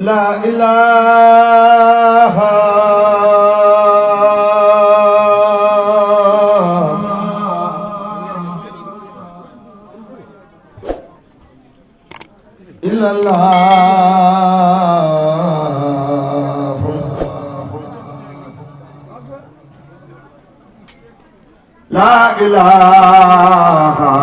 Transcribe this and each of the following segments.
La ilaha illallah. La ilaha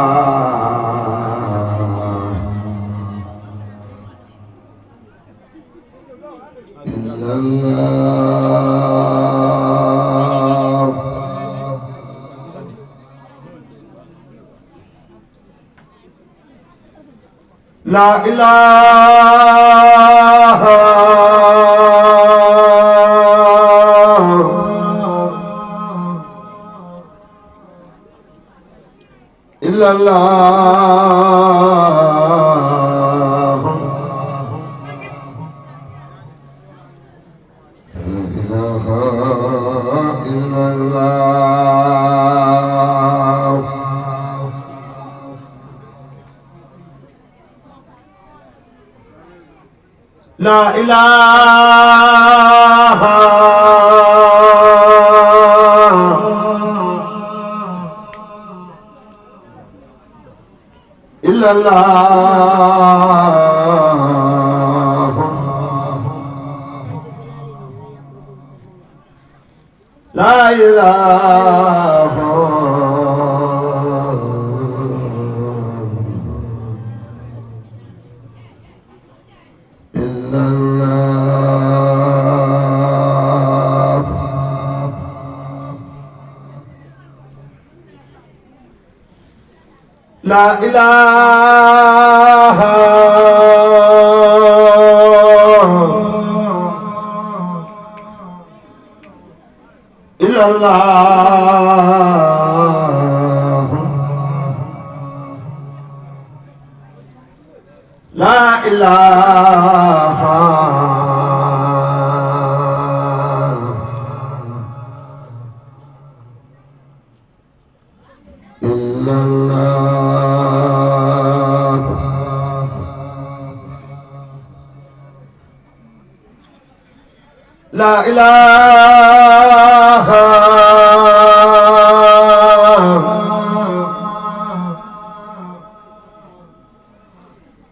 La ilaha illallah. La ilaha illallah. La ilaha La ilaha illallah. La ilaha La ilaha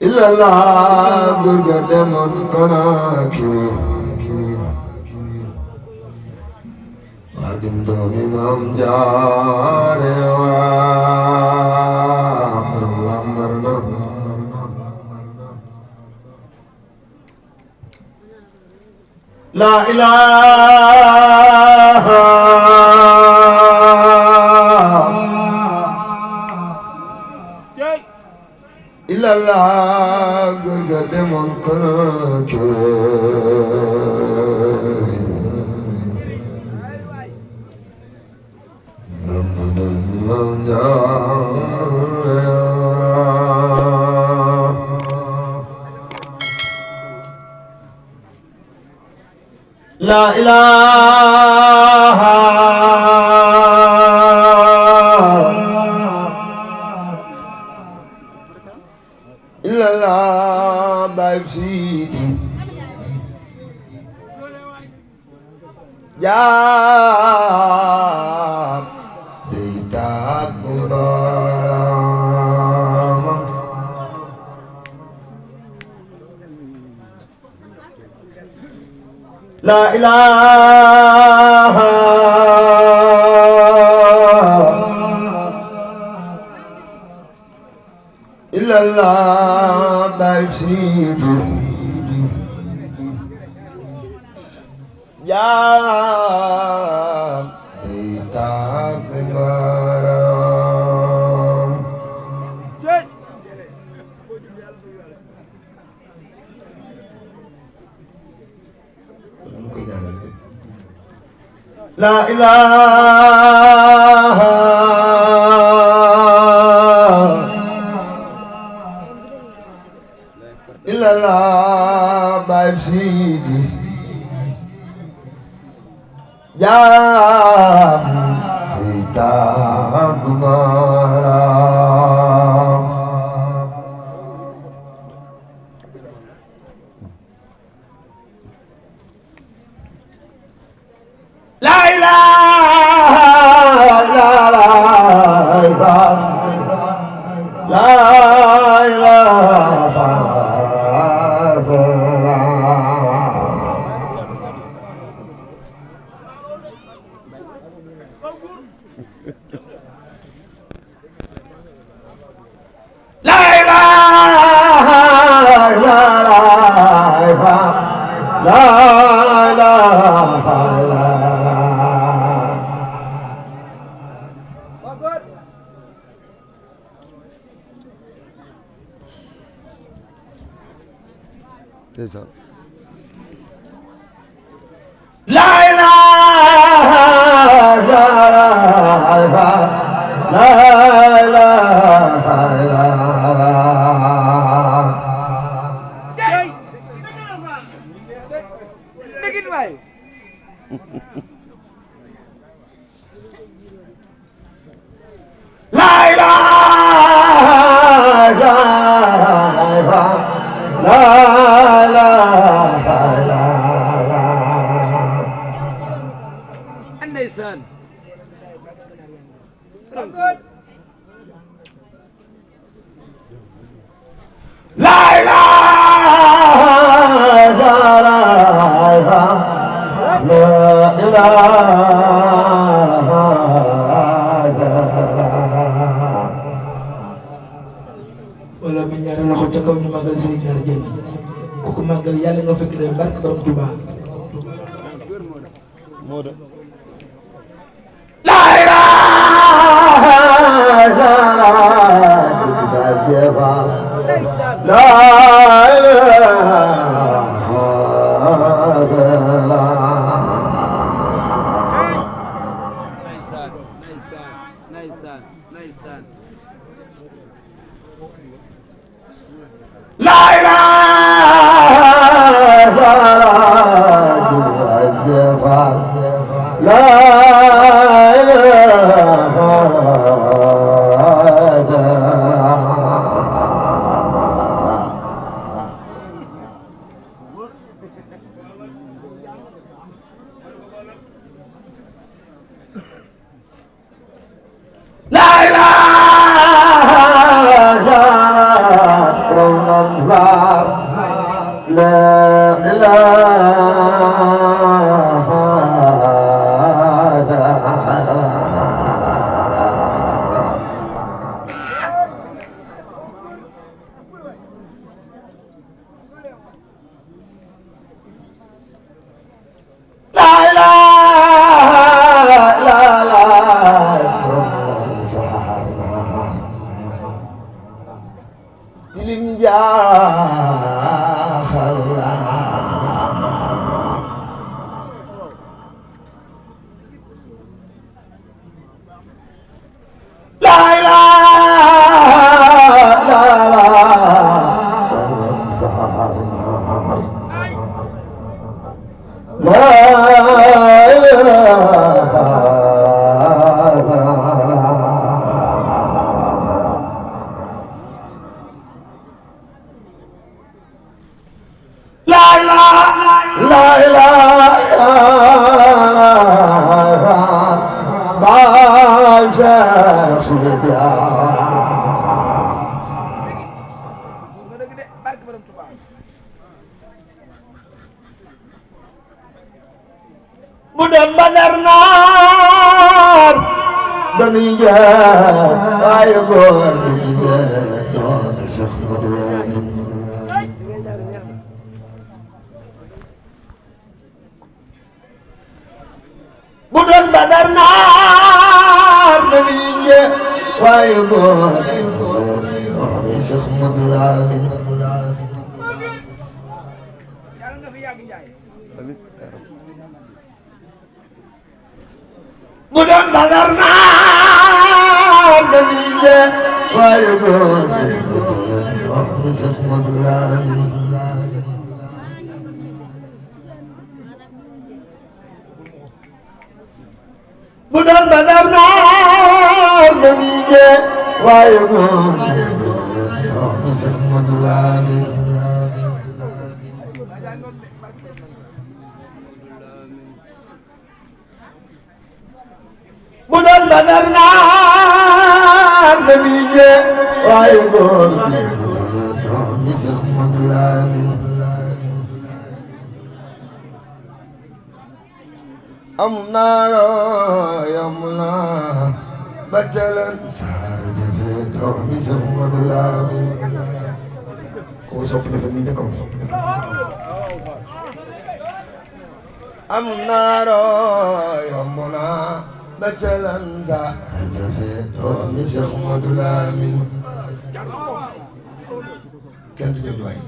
illallah. Gurga demoon Konaakiri waadim doomi Maam Jaara La ilaha illallah. Gurga demoon Konaakiri Maam Jaara. La ilaha illallah. Baay Sidi jaam day tàggu boroomam. La ilaha illallah. Baay Sidi jaam day tàggu boroom. La ilaha illallah. Baay Sidi jaam day tàggu maram la ilaha wala mi ñaari loxo ca kaw ñu magal Serigne Naar Dieng ku ko magal yàlla nga fekk leen barke borom Touba la ilaha Budan Badar Naar dañuy jaar waaye góor dañuy jaar doon sax mu doon Budan Badar Naar dañuy jaar waaye góor doon sax mu doon Budan Badar Naar dañuy jaar waaye góor doon sax mu doon bu doon Badar naar la ñuy jee waaye góor doomi Seex Moodu Lamin bu doon Badar naar la ñuy jee waaye góor doomi Seex Moodu Lamin am naa yam naa ba jalan saar jafe doomi Seex Moodu Lamin ko sopp dafa ni ko am naa yam naa ba jalan saar jafe doomi Seex Moodu Lamin kenn du jooju waay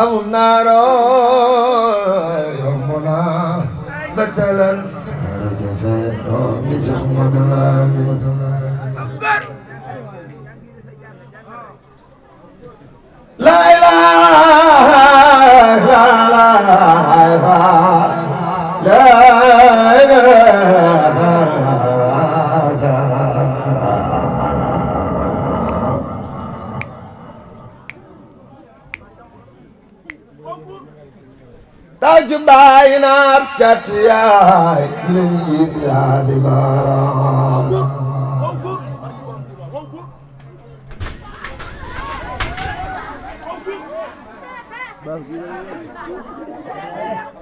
amul naaroo yomb naa ba talan saara jafe doomi Seex Moodu Lamin la ilaha taaju baay naat cat yaay linji yaa di baaraam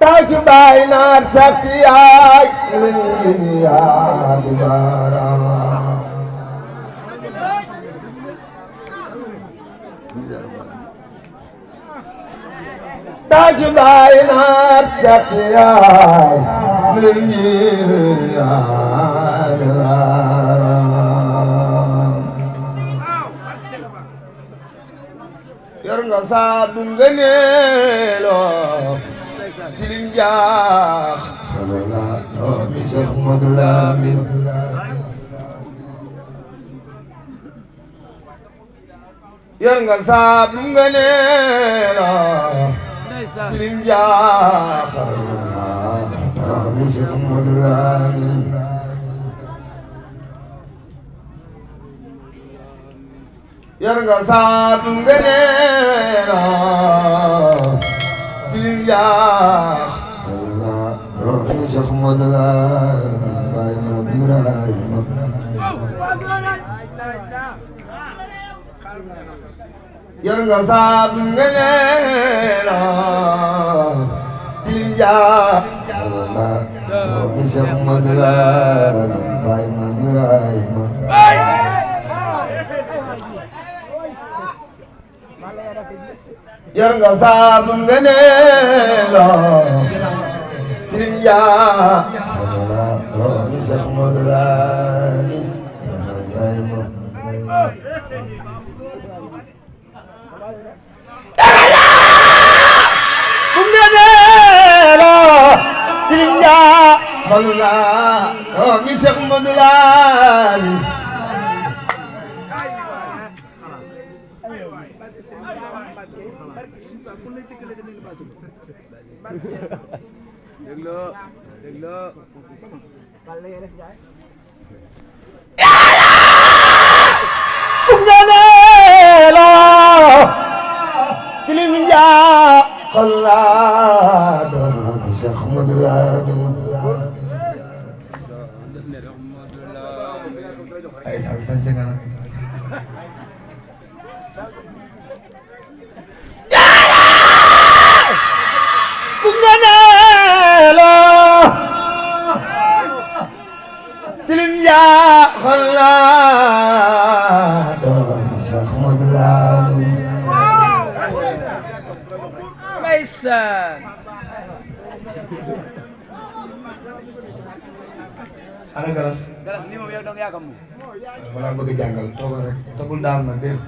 taaju baay naat cat yaay linji yaa di baaraam taaju baay naat cat yaay linji yaa di baaraam yor nga saabu ngëneeloo tilim jaax salala doomi Seex Moodu Lamin yor nga saabu ngëneeloo tilim jaax salala doomi Seex Moodu Lamin yor nga saabu ngëneeloo tilim jaax salala doomi Seex Moodu Lamin baay ma Birahima yor nga saabu ngëneeloo tilim jaax salala doomi Seex Moodu Lamin baay ma Birahima yor nga saabu ngëneeloo tilim jaax salala doomi Seex Moodu Lamin baay ma Allah doomi Seex Moodu Lamin Allah doomi Seex Moodu Lamin ay sant nga tilim yaa Allah doomi Seex Moodu Lamin ana galas ni moom yow dong yaa ko moom wala bëgg jàngal toogal rek tagul daal na dégg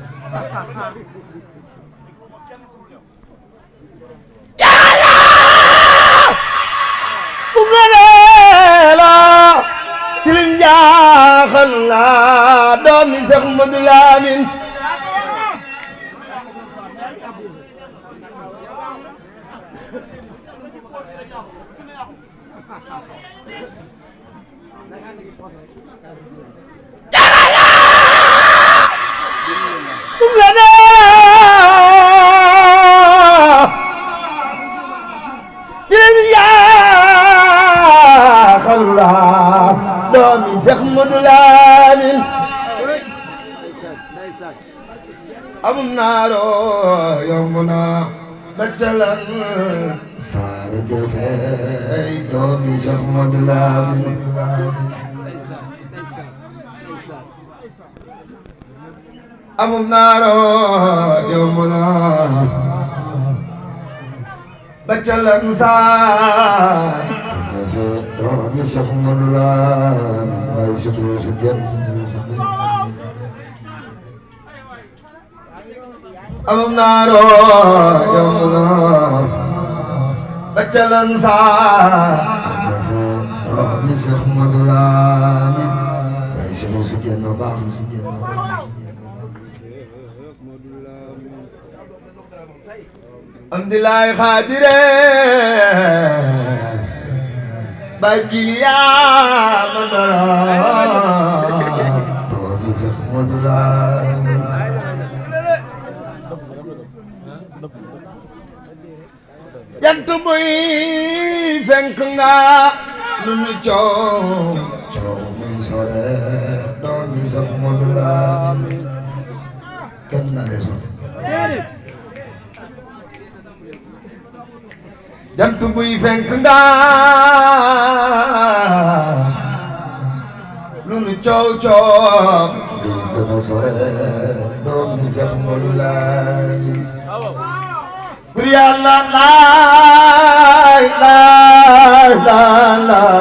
yàlla bu ngëneela tilim jaaxal la doomi Seex Moodu Lamin doomi Seex Moodu Lamin amum naaro yomb na baccalan saara jëfey doomi Seex Moodu Lamin amum naaro yomb na baccalan saara doomi Seex Moodu Lamin ay sukuru sujen amum naaro yomb na baccalan saara doomi Seex Moodu Lamin ay sukuru sujen no baax Amdilaay Xaadire Bagiliya Mandara doomi Seex Moodu Lamin jant buy fenk nga lu ñu coow muy sore doomi Seex Moodu Lamin kenn na leso jant buy fenk nga lu nu coow coow di gën a sore doomi Seex Moodu Lamin bur Yàlla laay laay la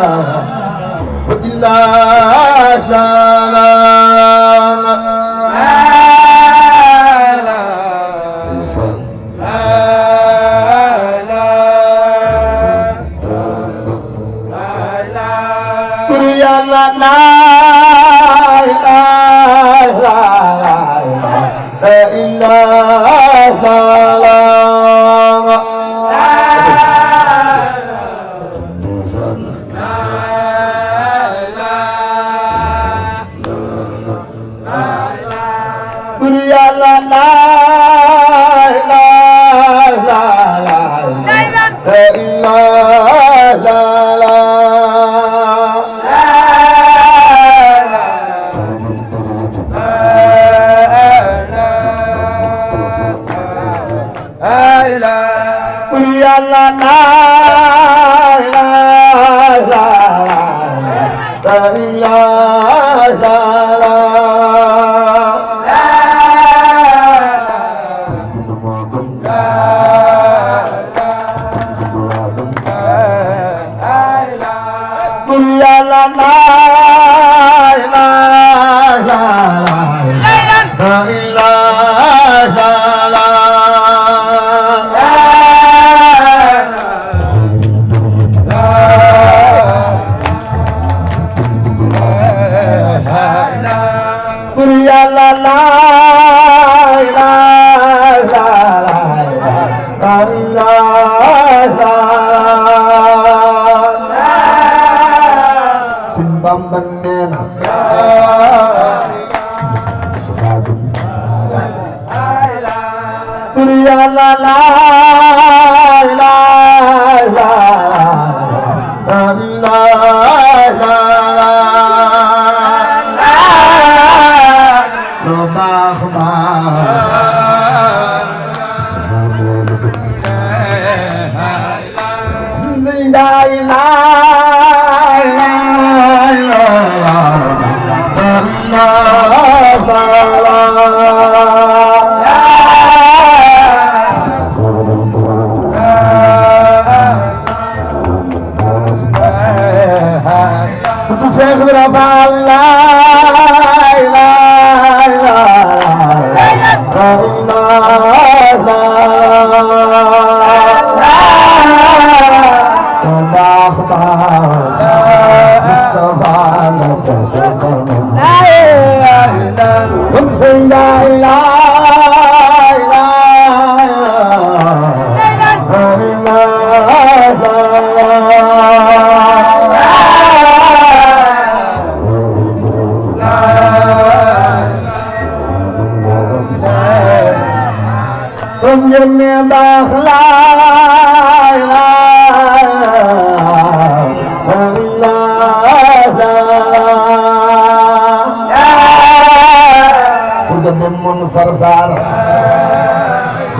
من صرصار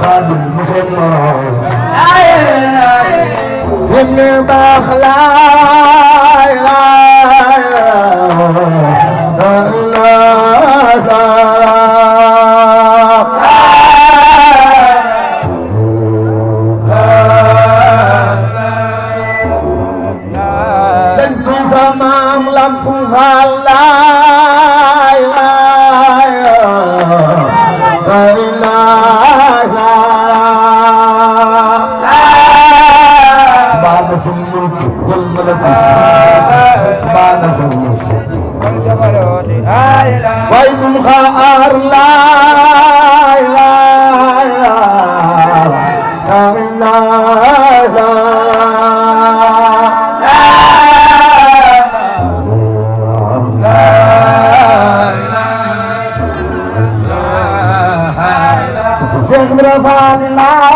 خادم مسمار من بخلا dan ku sama lampu halai Waidul khaar la Syekh berafan la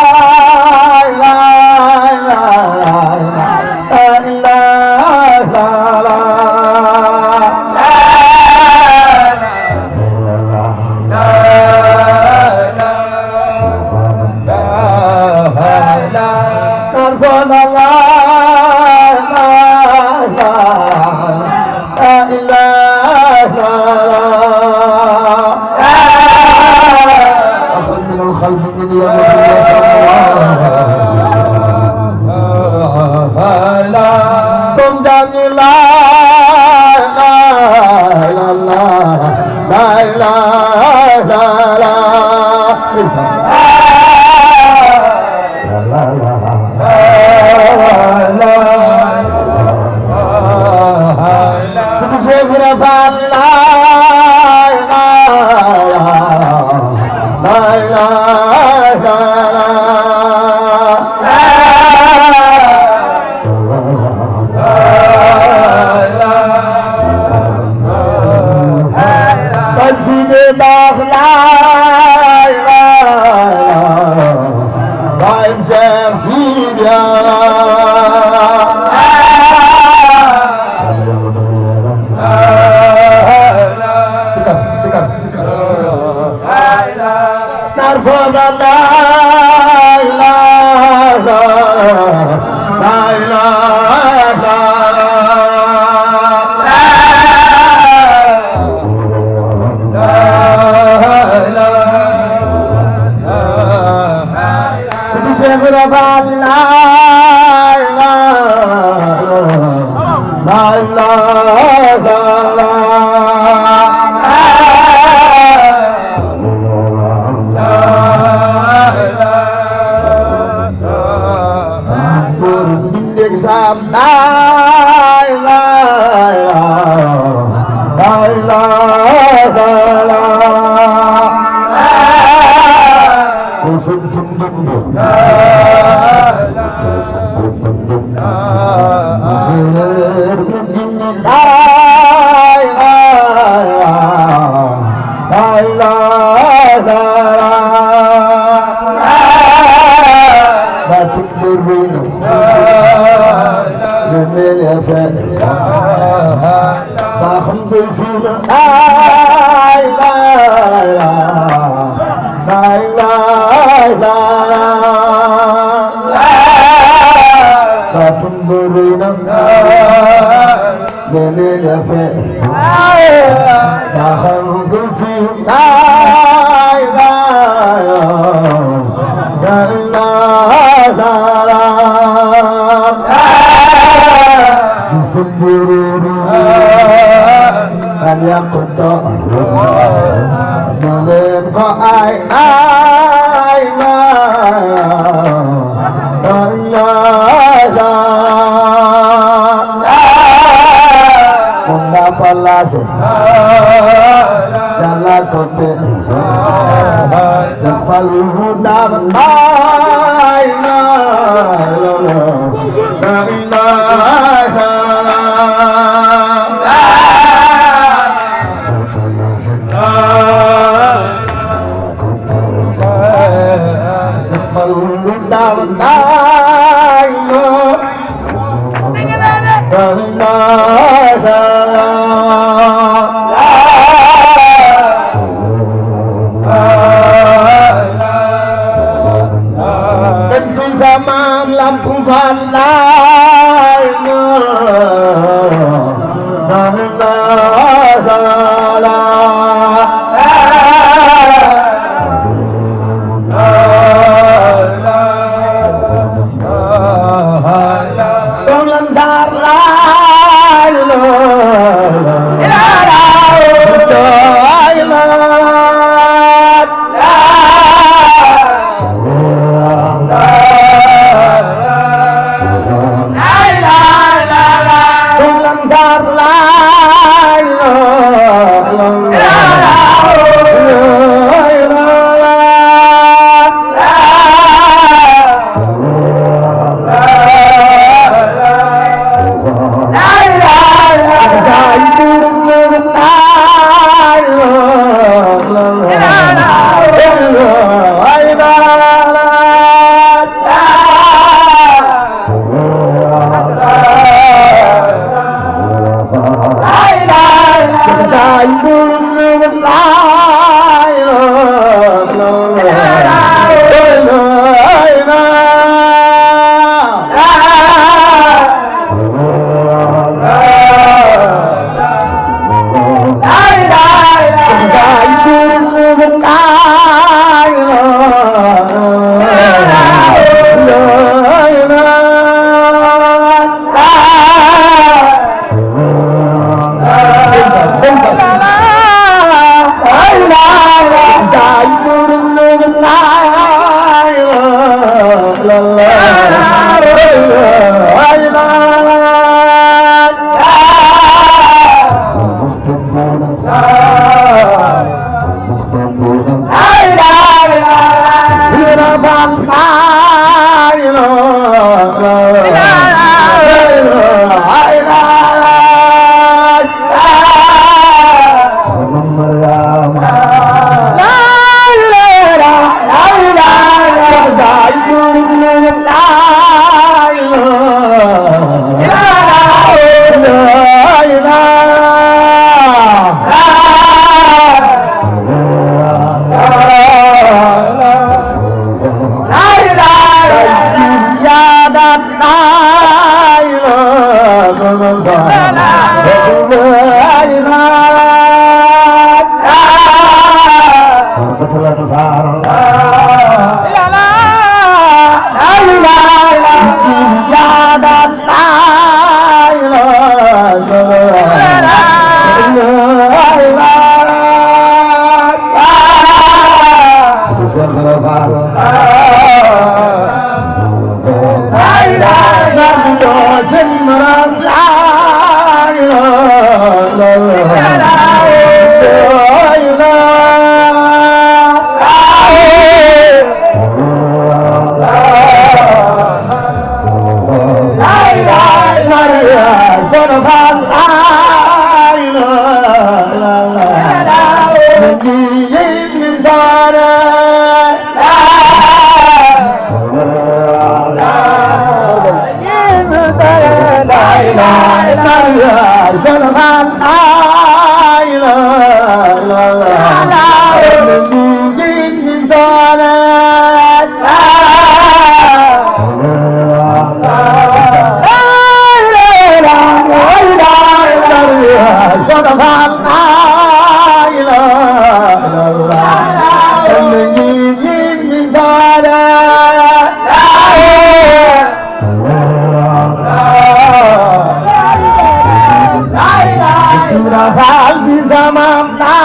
Fall bi sama la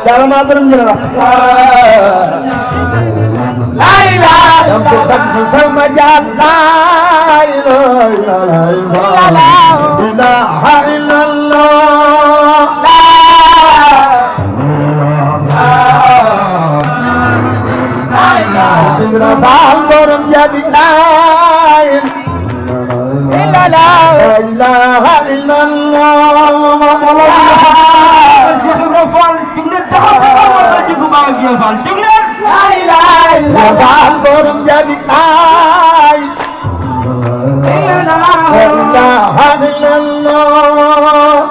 yàlla maa borom jëla wax la ilaha illallah sama jaam la ilaha illallah Sindra Faal borom jadi lain la ilaha illallah Cheikh Ibra Fall digle taxaw ci ko baay bi Fall digle la ilaha illallah borom jadi lain la ilaha illallah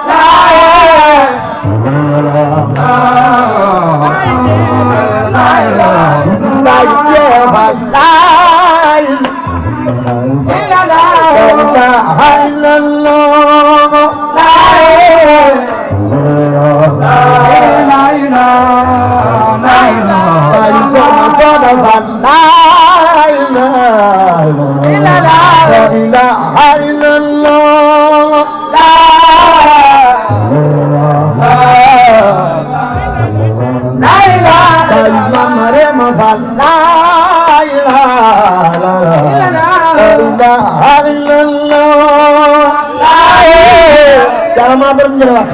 Jangan bermenjerat.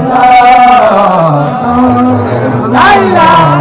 La ilaha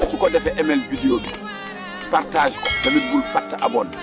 su ko defee email vidéo bi partage ko tamit bul fàtte abonné